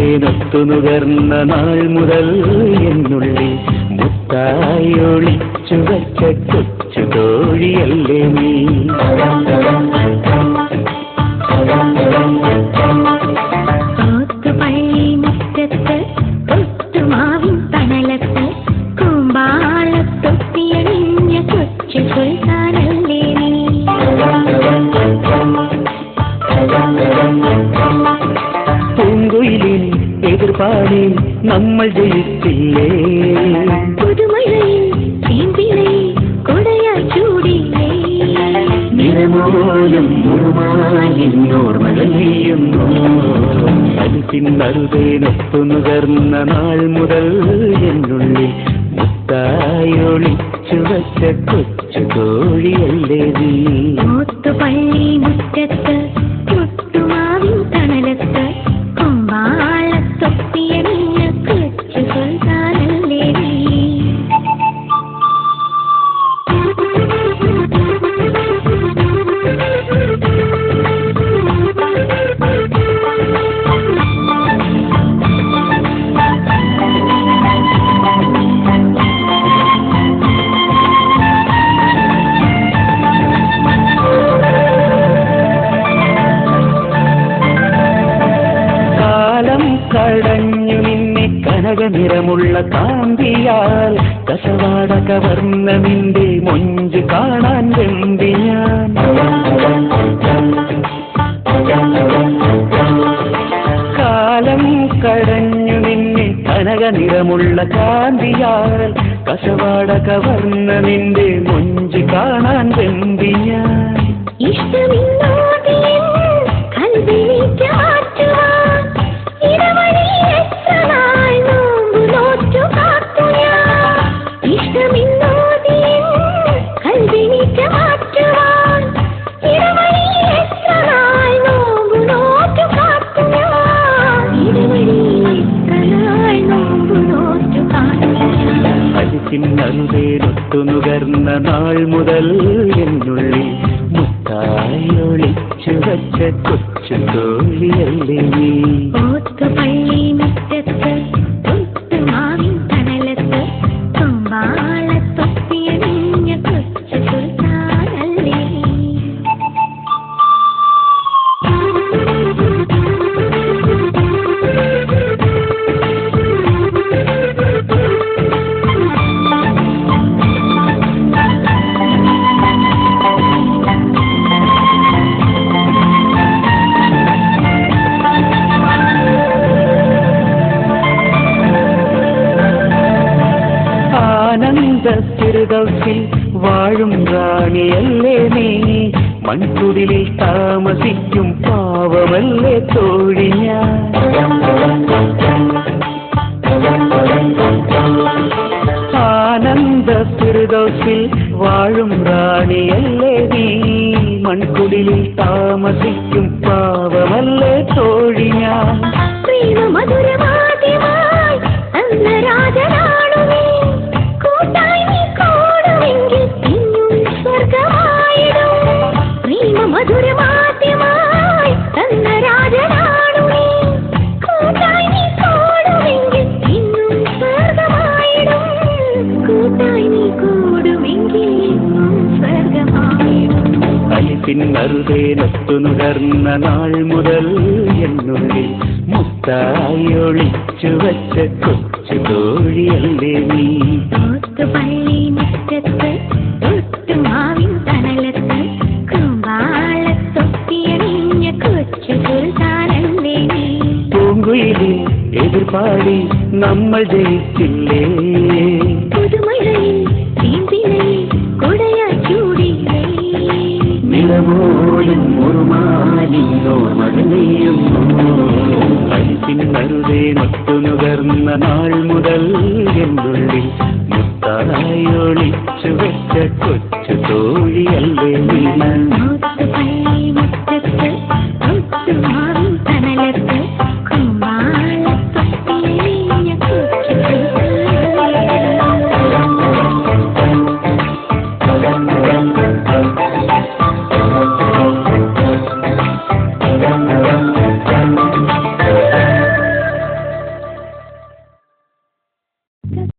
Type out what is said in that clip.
അലിസിന്നറുതേനൊത്തുനുകർന്ന നാൾ മുതൽ എന്നുള്ളിൽ മുത്തായി ഒളിച്ചു വച്ച കൊച്ചു തോഴിയല്ലേ നീ. ഓത്തുപള്ളി മുറ്റത്ത് ഒത്തുമാവിൻ തണലത്ത് കൂമ്പാളത്തൊപ്പിയണിഞ്ഞ കൊച്ചു സുൽത്താനല്ലേ നീ. പൂങ്കുയിലിൻ എതിർപ്പാടിൽ നമ്മൾ ജയിച്ചില്ലേ. പുതുമഴയിൽ തീമ്പിളയിൽ കൊടയായി ചൂടില്ലേ. നിറമോലും മുറുമാലിന്നോർമകൾ നീയുന്നു. അലിസിന്നറുതേനൊത്തുനുകർന്ന നാൾ മുതൽ എന്നുള്ളിൽ മുത്തായി ഒളിച്ചു വച്ച കൊച്ചു തോഴിയല്ലേ നീ. ഓത്തുപള്ളി മുറ്റത്ത് ഒത്തുമാവിൻ തണലത്ത് കൊമ്പാളത്തൊപ്പിയണിഞ്ഞ കൊച്ചു സുൽത്താനല്ലേ നീ. കടഞ്ഞു നിന്നെ കനകനിറമുള്ള കാന്തിയാൽ കസവാട കവർന്ന നിന്റെ മൊഞ്ച് കാണാൻ വെമ്പി ഞാൻ. കാലം കടഞ്ഞു നിന്നെ കനകനിറമുള്ള കാന്തിയാൽ കസവാട കവർന്ന നിന്റെ മൊഞ്ച് കാണാൻ വെമ്പി ഞാൻ. ഇഷ്ടമില്ലാതെയും കൽവിലേക്ക് മാറ്റുവാൻ ഇടവഴിയിൽ എത്ര നാൾ നോമ്പ് നോറ്റു കാത്തു ഞാൻ. ഇഷ്ടമില്ലാതെയും കൽവിലേക്ക് മാറ്റുവാൻ ഇടവഴിയിൽ എത്ര നാൾ നോമ്പ് നോറ്റു കാത്തു ഞാൻ. ഇടവഴിയിൽ എത്ര നാൾ നോമ്പ് നോറ്റു കാത്തു ഞാൻ. അലിസിന്നറുതേനൊത്തുനുകർന്ന നാൾ മുതൽ എന്നുള്ളിൽ മുത്തായി ഒളിച്ചു വച്ച കൊച്ചു തോഴിയല്ലേ നീ. ഓത്തുപള്ളി മുറ്റത്ത് ഒത്തുമാവിൻ തണലത്ത് കൊമ്പാളത്തൊപ്പിയണിഞ്ഞ കൊച്ചു സുൽത്താനല്ലേ നീ. ഫിർദൗസിൽ വാഴും റാണിയല്ലേ നീ. മൺകുടിലിൽ താമസിക്കും പാവമല്ലേ തോഴി ഞാൻ. ആനന്ദ ഫിർദൗസിൽ വാഴും റാണിയല്ലേ നീ. മൺകുടിലിൽ താമസിക്കും പാവമല്ലേ തോഴി ഞാൻ. പ്രേമമധുരമാദ്യമായി അന്ന രാജനാണു നീ. കൂട്ടായി നീ കൂടുമെങ്കിൽ ഇന്നും സ്വർഗമായിടും. പ്രേമമധുരമാദ്യമായി അന്ന രാജനാണു നീ. കൂട്ടായി നീ കൂടുമെങ്കിൽ ഇന്നും സ്വർഗമായിടും. കൂട്ടായി നീ കൂടുമെങ്കിൽ ഇന്നും സ്വർഗമായിടും. അലിസിന്നറുതേനൊത്തുനുകർന്ന നാൾ മുതൽ എന്നുള്ളിൽ മുത്തായി ഒളിച്ചു വച്ച കൊച്ചു തോഴിയല്ലേ നീ. ഓത്തുപള്ളി മുറ്റത്ത് ഒത്തുമാവിൻ തണലത്ത് കൂമ്പാളത്തൊപ്പിയണിഞ്ഞ കൊച്ചു സുൽത്താനല്ലേ നീ. പൂങ്കുയിലിൽ എതിർപ്പാടി നമ്മൾ ജയിച്ചില്ലേ. പുതുമഴയിൽ തീമ്പിളയിൽ കൊടയായി ചൂടില്ലേ. പോലും മനസ്സിനറുതെ മറ്റുനുകർന്ന നാൾ മുതൽ എന്നുള്ളിൽ മുത്തായി ഒളിച്ചു വെച്ച കൊച്ചു തോഴിയല്ലേ നീ.